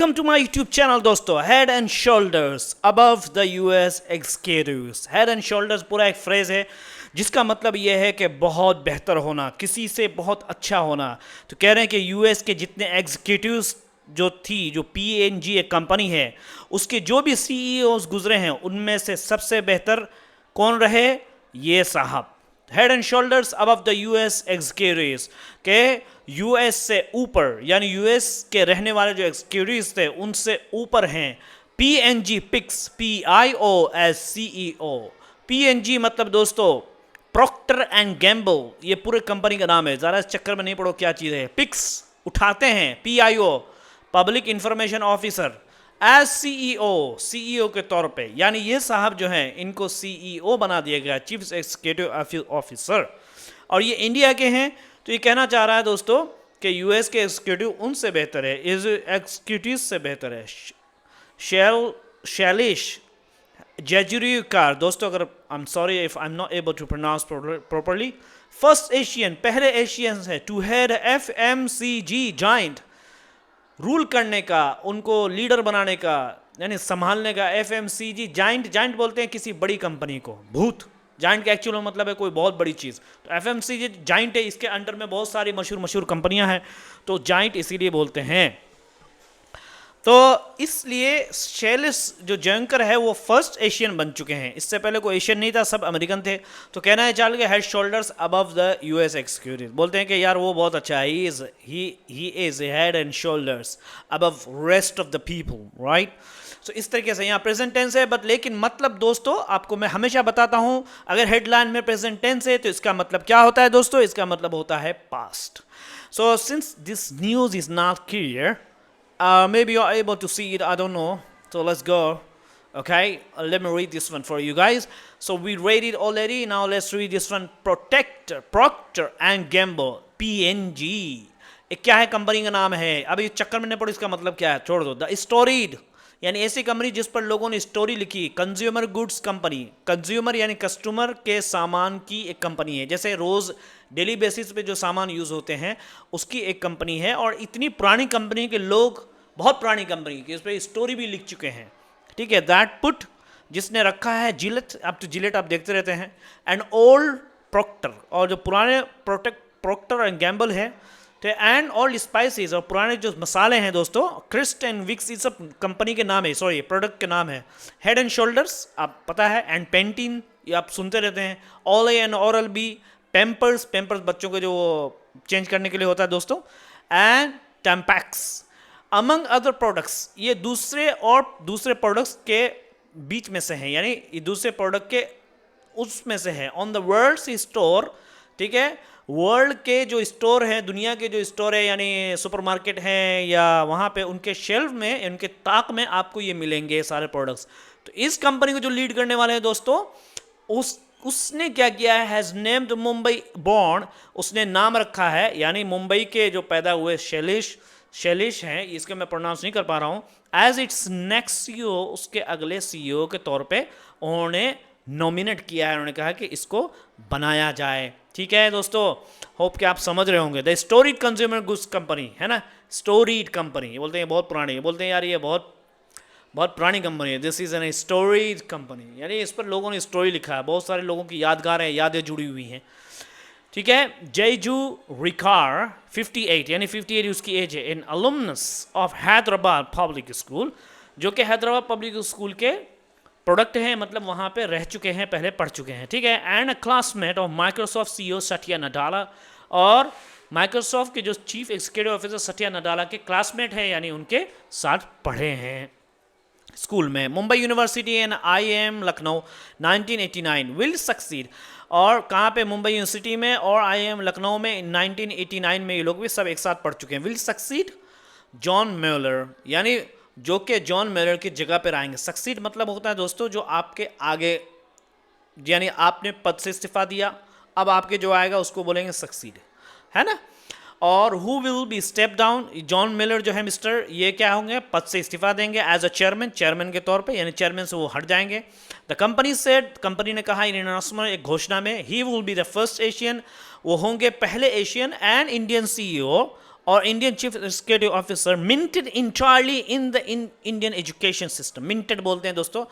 Welcome to my YouTube channel दोस्तों. Head and shoulders above the US executives. Head and shoulders पूरा एक phrase है जिसका मतलब यह है कि बहुत बेहतर होना, किसी से बहुत अच्छा होना. तो कह रहे हैं कि यूएस के जितने एग्जीक्यूटिव्स जो पीएनजी एक कंपनी है, उसके जो भी सीईओज गुजरे हैं उनमें से सबसे बेहतर कौन रहे? ये साहब. Head and shoulders above the US executives के यूएस से ऊपर, यानी यूएस के रहने वाले जो एग्जीक्यूटिव्स थे उनसे ऊपर हैं P and G picks, PIOS CEO. P and G मतलब दोस्तों प्रॉक्टर एंड गैम्बल, ये पूरे कंपनी का नाम है. ज़रा इस चक्कर में नहीं पड़ो क्या चीज़ है. पिक्स उठाते हैं, PIO public information officer, as CEO के तौर पे. यानी ये साहब जो हैं इनको सीईओ बना दिया गया, चीफ एग्जीक्यूटिव ऑफिसर, और ये इंडिया के हैं. तो ये कहना चाह रहा है दोस्तों कि यूएस के एग्जीक्यूटिव उनसे बेहतर है, इस एग्जीक्यूटिव से बेहतर है. शैलिश जेजुरिकार दोस्तों, अगर I am sorry if I am not able to pronounce properly, first Asian, पहले एशियंस है to head FMCG giant, rule करने का, उनको लीडर बनाने का, यानी संभालने का. FMCG जाइंट बोलते हैं किसी बड़ी कंपनी को. भूत जाइंट का एक्चुअल मतलब है कोई बहुत बड़ी चीज़. तो FMCG जाइंट है, इसके अंडर में बहुत सारी मशहूर कंपनियां हैं, तो जाइंट इसीलिए बोलते हैं. तो इसलिए शेलिस जो जंकर है वो फर्स्ट एशियन बन चुके हैं. इससे पहले कोई एशियन नहीं था, सब अमेरिकन थे. तो कहना है चल के head shoulders above the US executive. बोलते हैं कि यार वो बहुत अच्छा है, he is head and shoulders above rest of the people, right. So इस तरीके से यहाँ प्रेजेंट टेंस है, बट लेकिन मतलब दोस्तों आपको मैं हमेशा बताता हूँ, अगर हेडलाइन में प्रेजेंट टेंस है तो इसका मतलब क्या होता है दोस्तों? इसका मतलब होता है past. So since this news is not clear, maybe you're able to see it, I don't know. So let's go. Okay, let me read this one for you guys. So we read it already. Now let's read this one. Procter and Gamble, PNG. क्या है? Company का नाम है. अब इस चक्कर में नहीं पड़ो, इसका मतलब क्या है छोड़ दो. द स्टोरीड, यानी ऐसी कंपनी जिस पर लोगों ने स्टोरी लिखी. कंज्यूमर गुड्स कंपनी, कंज्यूमर यानी कस्टमर के सामान की एक कंपनी है. जैसे रोज डेली बेसिस पे जो सामान यूज होते हैं उसकी एक कंपनी है. और इतनी पुरानी कंपनी के लोग, बहुत पुरानी कंपनी की, उस पर स्टोरी भी लिख चुके हैं. ठीक है. दैट पुट, जिसने रखा है जिलेट, अब तो जिलेट आप देखते रहते हैं. एंड ओल्ड प्रॉक्टर, और जो पुराने प्रॉक्टर एंड गैम्बल है. तो एंड ओल्ड स्पाइसेस, और पुराने जो मसाले हैं दोस्तों, क्रिस्ट एंड विक्स, ये सब कंपनी के नाम है, सॉरी प्रोडक्ट के नाम है. हेड एंड शोल्डर्स आप पता है, एंड पेंटीन ये आप सुनते रहते हैं. All and Oral B, Pampers बच्चों के जो चेंज करने के लिए होता है दोस्तों. एंड टैम्पैक्स अमंग अदर प्रोडक्ट्स, ये दूसरे प्रोडक्ट्स के बीच में से हैं, यानी ये दूसरे प्रोडक्ट के उसमें से है. ऑन द वर्ल्ड्स स्टोर, ठीक है, वर्ल्ड के जो स्टोर हैं, दुनिया के जो स्टोर है, यानी सुपरमार्केट हैं या वहाँ पे उनके शेल्फ में, उनके ताक में आपको ये मिलेंगे सारे प्रोडक्ट्स. तो इस कंपनी को जो लीड करने वाले हैं दोस्तों, उसने क्या किया है? हैज़ नेम्ड मुंबई बॉर्न, उसने नाम रखा है, यानी मुंबई के जो पैदा हुए शैलिश हैं, इसके मैं प्रोनाउंस नहीं कर पा रहा हूँ, एज इट्स नेक्स्ट सीईओ, उसके अगले सीईओ के तौर पे उन्होंने नॉमिनेट किया है. उन्होंने कहा कि इसको बनाया जाए. ठीक है दोस्तों, होप कि आप समझ रहे होंगे. The storeyed consumer goods company है ना, स्टोरीड कंपनी बोलते हैं, बहुत पुरानी. बोलते हैं यार ये बहुत पुरानी कंपनी है, this is an storeyed company, यानी इस पर लोगों ने स्टोरी लिखा है. बहुत सारे लोगों की यादगार है, यादें जुड़ी हुई हैं. ठीक है. जयजू रिकार 58, यानी 58 उसकी एज है. इन अलुमनस ऑफ हैदराबाद पब्लिक स्कूल, जो कि हैदराबाद पब्लिक स्कूल के प्रोडक्ट हैं, मतलब वहाँ पे रह चुके हैं, पहले पढ़ चुके हैं. ठीक है. And a classmate of Microsoft CEO Satya Nadella, और माइक्रोसॉफ्ट के जो chief executive officer Satya Nadella के क्लासमेट हैं, यानी उनके साथ पढ़े हैं स्कूल में. Mumbai university and IIM Lucknow 1989 will succeed, और कहाँ पे? मुंबई यूनिवर्सिटी में और IIM लखनऊ में 1989 में ये लोग भी सब एक साथ पढ़ चुके हैं. विल सक्सीड जॉन मेलर, यानी जो कि जॉन मेलर की जगह पर आएंगे. सक्सीड मतलब होता है दोस्तों जो आपके आगे, यानी आपने पद से इस्तीफा दिया, अब आपके जो आएगा उसको बोलेंगे सक्सीड, है ना. और who will be step down, John Miller जो है मिस्टर, ये क्या होंगे? पद से इस्तीफा देंगे एज अ चेयरमैन के तौर पे, यानी चेयरमैन से वो हट जाएंगे. द कंपनी सेड, कंपनी ने कहा इन अनाउंसमेंट, एक घोषणा में, he will be the first Asian, वो होंगे पहले एशियन एंड इंडियन CEO और Indian chief executive officer, minted entirely in the Indian education system. Minted बोलते हैं दोस्तों,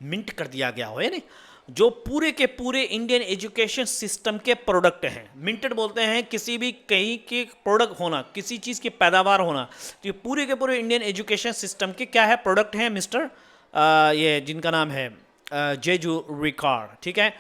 मिंट कर दिया गया हो, यानी जो पूरे के पूरे इंडियन एजुकेशन सिस्टम के प्रोडक्ट हैं। मिंटेड बोलते हैं किसी भी कहीं के प्रोडक्ट होना, किसी चीज़ की पैदावार होना। तो ये पूरे के पूरे इंडियन एजुकेशन सिस्टम के क्या है, प्रोडक्ट हैं मिस्टर ये जिनका नाम है जेजू रिकार, ठीक है।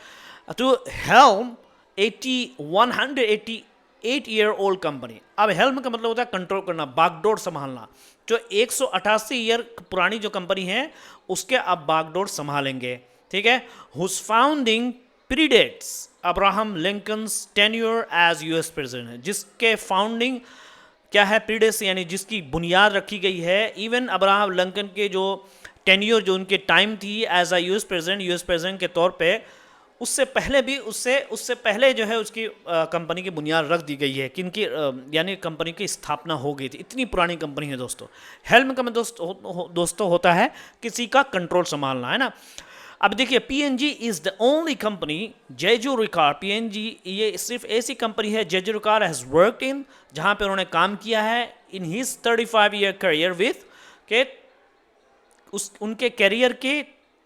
तो हेल्म 188 ओल्ड कंपनी। अब हेल्म का मतलब होता है कंट्रोल करना, बागडोर संभालना। जो 188 ईयर पुरानी जो कंपनी है उसके अब बागडोर संभालेंगे, ठीक है। Whose founding predates Abraham Lincoln's tenure as US president, जिसके फाउंडिंग क्या है, प्रीडेट्स यानी जिसकी बुनियाद रखी गई है इवन अब्राहम लिंकन के जो टेन्योर, जो उनके टाइम थी एज अ यूएस प्रेसिडेंट के तौर पे, उससे पहले भी उससे पहले जो है उसकी कंपनी की बुनियाद रख दी गई है, किनकी यानी कंपनी की स्थापना हो गई थी। इतनी पुरानी कंपनी है दोस्तों। हेल्म का मतलब दोस्तों होता है किसी का कंट्रोल संभालना, है ना। अब देखिए PNG is the only company, जेजू रिकार, पीएनजी ये सिर्फ ऐसी कंपनी है जेजू रिकार हैज वर्कड इन, जहां पे उन्होंने काम किया है in his 35 year career with के उनके करियर के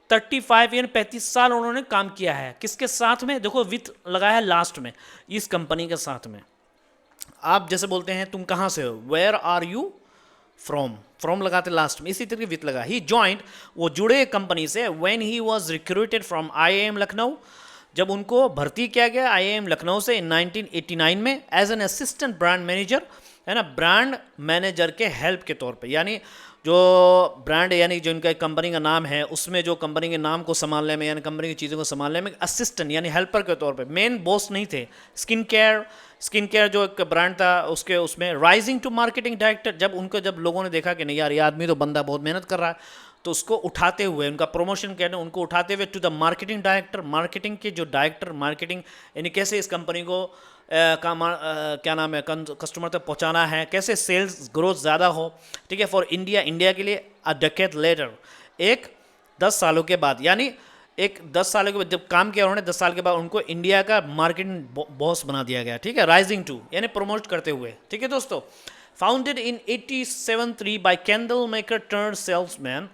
35 यानी 35 साल उन्होंने काम किया है। किसके साथ में, देखो विथ लगाया है लास्ट में, इस कंपनी के साथ में। आप जैसे बोलते हैं तुम कहाँ से हो, वेयर आर यू फ्रॉम लगाते लास्ट में, इसी तरीके विथ लगा। ही जॉइंट, वो जुड़े कंपनी से, when he was recruited from IIM Lucknow, जब उनको भर्ती किया गया आईआईएम लखनऊ से इन 1989 में as an assistant brand manager, है ना, ब्रांड मैनेजर के हेल्प के तौर पे। यानी जो ब्रांड यानी जो इनका कंपनी का नाम है उसमें जो कंपनी के नाम को संभालने में यानी कंपनी की चीज़ों को संभालने में असिस्टेंट यानी हेल्पर के तौर पे, मेन बॉस नहीं थे। स्किन केयर जो एक ब्रांड था उसमें राइजिंग टू मार्केटिंग डायरेक्टर, जब लोगों ने देखा कि नहीं यार ये आदमी तो बंदा बहुत मेहनत कर रहा है, तो उसको उठाते हुए उनका प्रमोशन कहते हैं, उनको उठाते हुए to the marketing director, marketing के जो डायरेक्टर, मार्केटिंग यानी कैसे इस कंपनी को क्या नाम है कस्टमर तक पहुंचाना है, कैसे सेल्स ग्रोथ ज़्यादा हो, ठीक है, फॉर इंडिया के लिए। अ डेकेड लेटर, एक 10 सालों के बाद, यानी एक 10 सालों के बाद जब काम किया उन्होंने, 10 साल के बाद उनको इंडिया का मार्केटिंग बॉस बना दिया गया, ठीक है, राइजिंग टू यानी प्रमोट करते हुए, ठीक है दोस्तों। Founded in 87 bye candle maker turn salesman,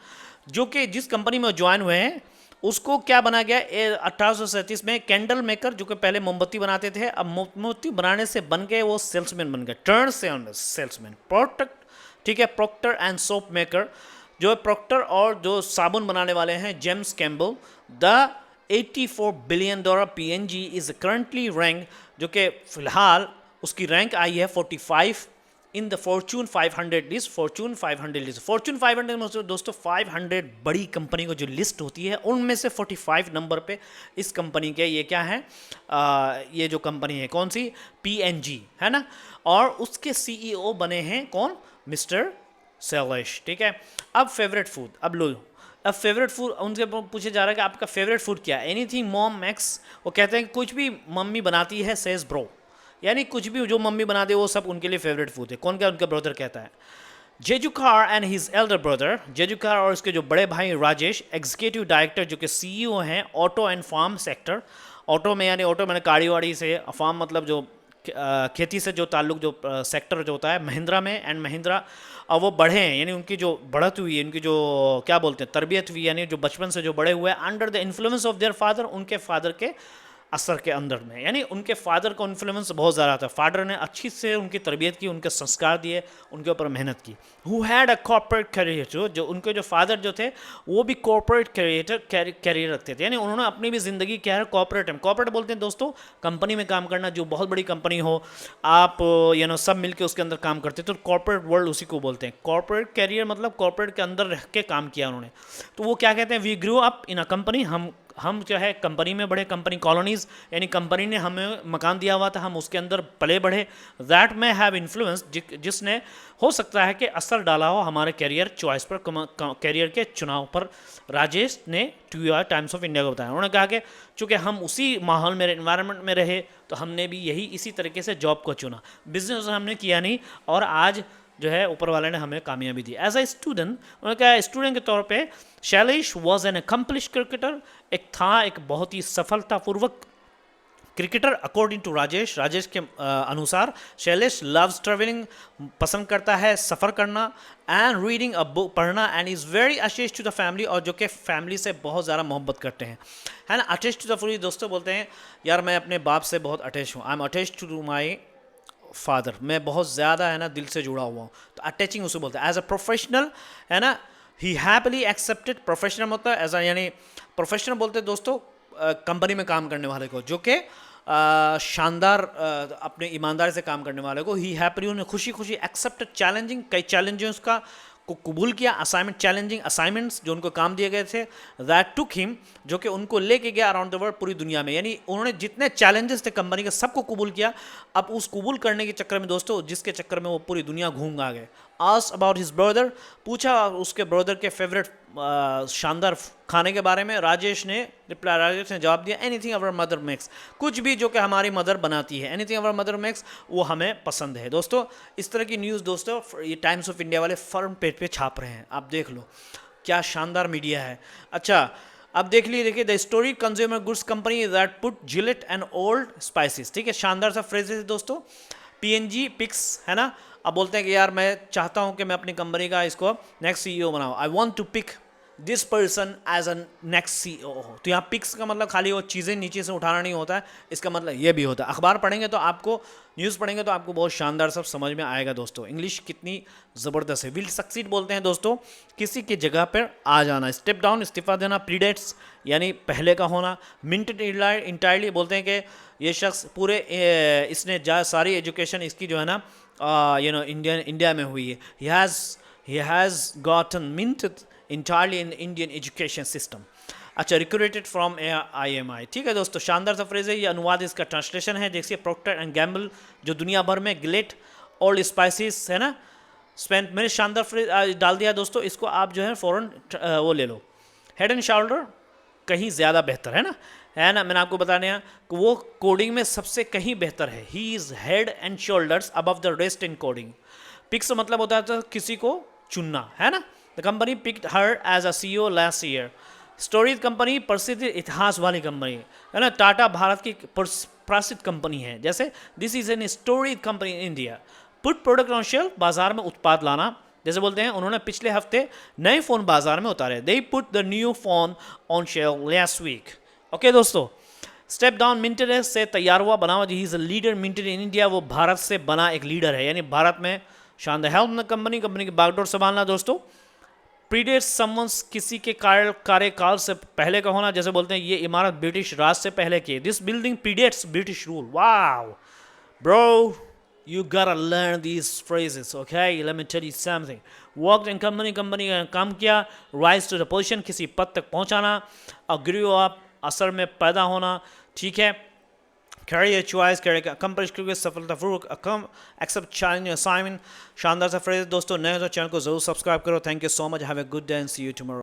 जो कि जिस कंपनी में ज्वाइन हुए हैं उसको क्या बना गया 1837 में, कैंडल मेकर, जो कि पहले मोमबत्ती बनाते थे, अब मोमबत्ती बनाने से बन गए वो सेल्समैन बन गए, टर्न सेल्समैन। प्रोडक्ट, ठीक है, प्रोक्टर एंड सोप मेकर, जो प्रोक्टर और जो साबुन बनाने वाले हैं James Campbell. The $84 billion PNG is currently rank, जो कि फिलहाल उसकी रैंक आई है 45 in the Fortune 500 list. Fortune 500 list, Fortune 500 में दोस्तों 500 बड़ी कंपनी को जो लिस्ट होती है उनमें से 45 नंबर पे इस कंपनी के ये क्या है, ये जो कंपनी है कौन सी, पीएनजी, है ना। और उसके सीईओ बने हैं कौन, मिस्टर शैलेश, ठीक है। अब फेवरेट फूड, अब फेवरेट फूड उनसे पूछे जा रहा है कि आपका फेवरेट फूड क्या है। एनीथिंग मॉम मैक्स, वो कहते हैं कुछ भी मम्मी बनाती है सेज ब्रो, यानी कुछ भी जो मम्मी बना दे वो सब उनके लिए फेवरेट फूड है। कौन क्या, उनका ब्रदर कहता है। जेजुकार एंड हिज एल्डर ब्रदर, जेजुकार और उसके जो बड़े भाई राजेश, एग्जीक्यूटिव डायरेक्टर जो कि सीईओ हैं auto and farm sector. Auto में यानी ऑटो मैंने गाड़ी वाड़ी से, फार्म मतलब जो खेती से जो ताल्लुक जो सेक्टर जो होता है महिंद्रा में, एंड महिंद्रा और वो बढ़े हैं यानी उनकी जो बढ़त हुई है, उनकी जो क्या बोलते हैं तरबियत हुई, यानी जो बचपन से जो बड़े हुए हैं under the influence of their father, उनके फादर के असर के अंदर में, यानी उनके फादर का इन्फ्लुएंस बहुत ज़्यादा था। फादर ने अच्छी से उनकी तरबियत की, उनके संस्कार दिए, उनके ऊपर मेहनत की। Who had a corporate career, जो उनके जो फादर जो थे वो भी कॉर्पोरेट कैरियर रखते थे, यानी उन्होंने अपनी भी ज़िंदगी क्या है कॉर्पोरेट में। कॉर्पोरेट बोलते हैं दोस्तों कंपनी में काम करना, जो बहुत बड़ी कंपनी हो, आप सब मिलके उसके अंदर काम करते, तो कॉर्पोरेट वर्ल्ड उसी को बोलते हैं। कॉर्पोरेट कैरियर मतलब कॉर्पोरेट के अंदर रह के काम किया उन्होंने। तो वो क्या कहते हैं, we grew up in a company, हम जो है कंपनी में बढ़े, कंपनी कॉलोनीज, यानी कंपनी ने हमें मकान दिया हुआ था, हम उसके अंदर पले बढ़े। दैट में हैव इन्फ्लुएंस, जिसने हो सकता है कि असर डाला हो हमारे कैरियर चॉइस पर, कैरियर के चुनाव पर। राजेश ने टू टाइम्स ऑफ इंडिया को बताया, उन्होंने कहा कि चूँकि हम उसी माहौल में एनवायरनमेंट में रहे तो हमने भी इसी तरीके से जॉब को चुना, बिजनेस हमने किया नहीं, और आज जो है ऊपर वाले ने हमें कामयाबी दी। एज ए स्टूडेंट, उन्होंने कहा स्टूडेंट के तौर पे Shailesh was an accomplish cricketer, एक बहुत ही सफलतापूर्वक cricketer according to Rajesh, Rajesh के अनुसार शैलेश लव्स ट्रेवलिंग, पसंद करता है सफ़र करना, एंड रीडिंग अ बुक, पढ़ना, and is very attached to the family, और जो कि फैमिली से बहुत ज़्यादा मोहब्बत करते हैं, है ना। अटैच्ड टू द फैमिली दोस्तों बोलते हैं यार मैं अपने बाप से बहुत अटैच हूँ, I am attached to my father, मैं बहुत ज़्यादा है ना दिल से जुड़ा हुआ हूँ, तो अटैचिंग उसे बोलते हैं। एज अ प्रोफेशनल, है ना, ही हैप्पीली एक्सेप्टेड, प्रोफेशनल मतलब एज अ, यानी प्रोफेशनल बोलते हैं दोस्तों कंपनी में काम करने वाले को, जो कि शानदार अपने ईमानदारी से काम करने वाले को, ही हैप्पीली, उन्हें खुशी खुशी एक्सेप्ट चैलेंजिंग, कई चैलेंजेस का को कबूल किया, असाइनमेंट, चैलेंजिंग असाइनमेंट्स जो उनको काम दिए गए थे, दैट टुक हिम, जो कि उनको लेके गया अराउंड द वर्ल्ड, पूरी दुनिया में, यानी उन्होंने जितने चैलेंजेस थे कंपनी के सबको कबूल किया। अब उस कबूल करने के चक्कर में दोस्तों, जिसके चक्कर में वो पूरी दुनिया घूम आ गए। आस्क्ड अबाउट हिज ब्रदर, पूछा उसके ब्रदर के फेवरेट शानदार खाने के बारे में, राजेश ने जवाब दिया एनीथिंग अवर मदर मेक्स, कुछ भी जो कि हमारी मदर बनाती है, एनीथिंग अवर मदर मेक्स, वो हमें पसंद है। दोस्तों इस तरह की न्यूज़ दोस्तों ये टाइम्स ऑफ इंडिया वाले फ्रंट पेज पे छाप रहे हैं, आप देख लो क्या शानदार मीडिया है। अच्छा अब देख लीजिए, देखिए the story consumer goods company that put Gillette and old spices, ठीक है, शानदार सा फ्रेज है दोस्तों। पीएनजी पिक्स, है ना, अब बोलते हैं कि यार मैं चाहता हूं कि मैं अपनी कंपनी का इसको नेक्स्ट सीईओ बनाऊं, I want to pick this person as a next CEO. तो यहाँ पिक्स का मतलब खाली वो चीज़ें नीचे से उठाना नहीं होता है, इसका मतलब ये भी होता है। अखबार पढ़ेंगे तो आपको, न्यूज़ पढ़ेंगे तो आपको बहुत शानदार सब समझ में आएगा दोस्तों। इंग्लिश कितनी ज़बरदस्त है। विल सक्सीड बोलते हैं दोस्तों किसी की जगह पर आ जाना। स्टेप डाउन इस्तीफा देना। प्रीडेट्स यानी पहले का होना। मिंटेड इंटायरली बोलते हैं कि ये शख्स पूरे इसने सारी एजुकेशन इसकी जो है ना इंडिया में हुई है। he has gotten minted entirely in Indian education system। अच्छा, रिक्रूटेड फ्रॉम IMI, ठीक है दोस्तों, शानदार सा फ्रेज है। ये अनुवाद इसका ट्रांसलेशन है। देखिए प्रोक्टर एंड गैम्बल जो दुनिया भर में गिलेट ओल्ड स्पाइसेस, है ना, स्पेंट, मैंने शानदार फ्रेज डाल दिया दोस्तों, इसको आप जो है फ़ौरन वो ले लो। हेड एंड शोल्डर कहीं ज़्यादा बेहतर है ना, मैंने आपको बता दिया कि वो कोडिंग में सबसे कहीं बेहतर है। He is head and shoulders above the rest in coding. Picks मतलब होता है किसी को चुनना, है ना। The company picked her as a CEO last year. Stories company प्रसिद्ध इतिहास वाली कंपनी है ना। टाटा भारत की प्रसिद्ध कंपनी है। जैसे this is an stories company in India. Put product on shelf, बाजार में उत्पाद लाना। जैसे बोलते हैं उन्होंने पिछले हफ्ते नए फ़ोन बाजार में उतारे। They put the new phone on shelf last week. Okay दोस्तों, स्टेप डाउन मिंटेड से तैयार हुआ, बना हुआ। He is a leader minted in India, वो भारत से बना एक लीडर है, यानी भारत में शानदार। हेल्प कंपनी की बागडोर संभालना दोस्तों। प्रीडेट समवंस, किसी के कार्यकाल से पहले का होना। जैसे बोलते हैं ये इमारत ब्रिटिश राज से पहले की। This building predates British rule. Wow bro, you gotta learn these phrases, okay? Let me tell you something. Worked in company का काम किया। Rise to the position, किसी पद तक पहुंचाना। Grew up, असर में पैदा होना, ठीक है। Career choice, career accomplish करके सफलतापूर्वक accept challenge assignment। शानदार सा फ्रेज दोस्तों। नए तो चैनल को जरूर सब्सक्राइब करो। Thank you so much. Have a good day and see you tomorrow.